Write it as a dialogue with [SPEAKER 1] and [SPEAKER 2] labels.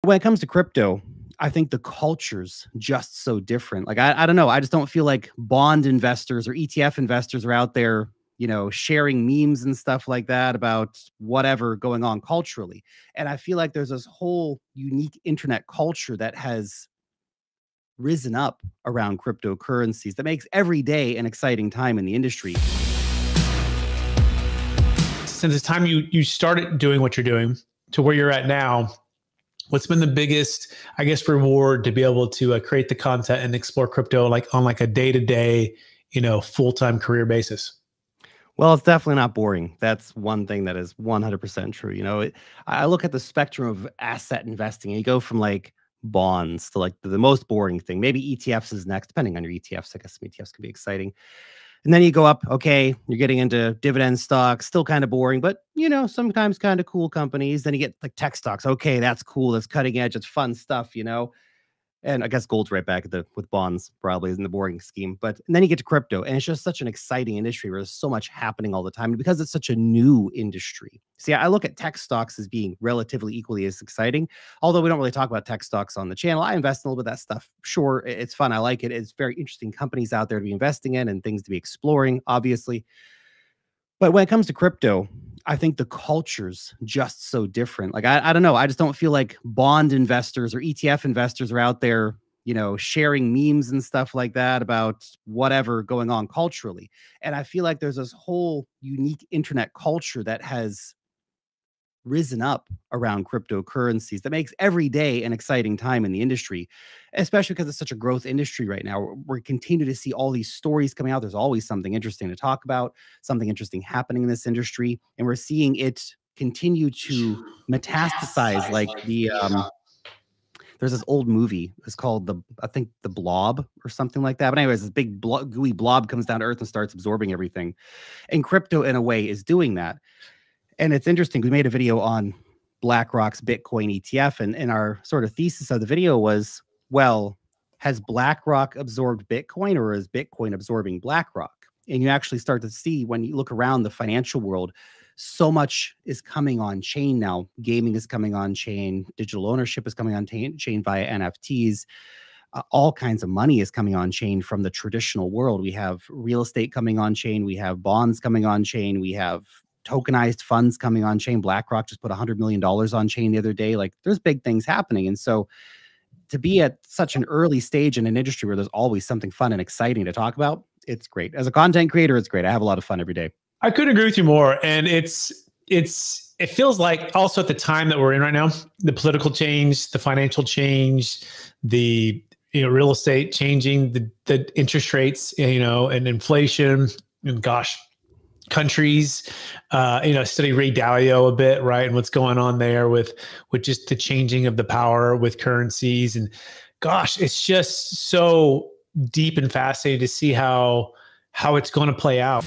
[SPEAKER 1] When it comes to crypto, I think the culture's just so different. Like, I don't know. I just don't feel like bond investors or ETF investors are out there, sharing memes and stuff like that about whatever going on culturally. And I feel like there's this whole unique internet culture that has risen up around cryptocurrencies that makes every day an exciting time in the industry.
[SPEAKER 2] Since the time you started doing what you're doing to where you're at now, what's been the biggest, I guess, reward to be able to create the content and explore crypto on a day-to-day, full-time career basis?
[SPEAKER 1] Well, it's definitely not boring. That's one thing that is 100% true. I look at the spectrum of asset investing, and you go from like bonds to like the most boring thing. Maybe ETFs is next, depending on your ETFs. I guess some ETFs can be exciting. And then you go up, okay, you're getting into dividend stocks, still kind of boring, but sometimes kind of cool companies. Then you get like tech stocks. Okay, that's cool. That's cutting edge. It's fun stuff. And I guess gold's right back with bonds, probably isn't the boring scheme. And then you get to crypto, and it's just such an exciting industry where there's so much happening all the time. And because it's such a new industry. See, I look at tech stocks as being relatively equally as exciting, although we don't really talk about tech stocks on the channel. I invest in a little bit of that stuff. Sure, it's fun. I like it. It's very interesting companies out there to be investing in and things to be exploring, obviously. But when it comes to crypto, I think the culture's just so different. Like, I don't know. I just don't feel like bond investors or ETF investors are out there, sharing memes and stuff like that about whatever going on culturally. And I feel like there's this whole unique internet culture that has risen up around cryptocurrencies that makes every day an exciting time in the industry, especially because it's such a growth industry right now. We're continuing to see all these stories coming out. There's always something interesting to talk about, something interesting happening in this industry, and we're seeing it continue to metastasize. There's this old movie. It's called I think the Blob or something like that. But anyways, this big gooey blob comes down to Earth and starts absorbing everything. And crypto, in a way, is doing that. And it's interesting. We made a video on BlackRock's Bitcoin ETF, and our sort of thesis of the video was, well, has BlackRock absorbed Bitcoin, or is Bitcoin absorbing BlackRock? And you actually start to see, when you look around the financial world, so much is coming on chain now. Gaming is coming on chain. Digital ownership is coming on chain via NFTs. All kinds of money is coming on chain from the traditional world. We have real estate coming on chain. We have bonds coming on chain. We have tokenized funds coming on chain. BlackRock just put $100 million on chain the other day. Like, there's big things happening. And so to be at such an early stage in an industry where there's always something fun and exciting to talk about, it's great. As a content creator, it's great. I have a lot of fun every day.
[SPEAKER 2] I couldn't agree with you more. And it feels like also at the time that we're in right now, the political change, the financial change, the real estate changing, the interest rates, and inflation, and gosh, countries, study Ray Dalio a bit, right? And what's going on there with just the changing of the power with currencies. And gosh, it's just so deep and fascinating to see how it's going to play out.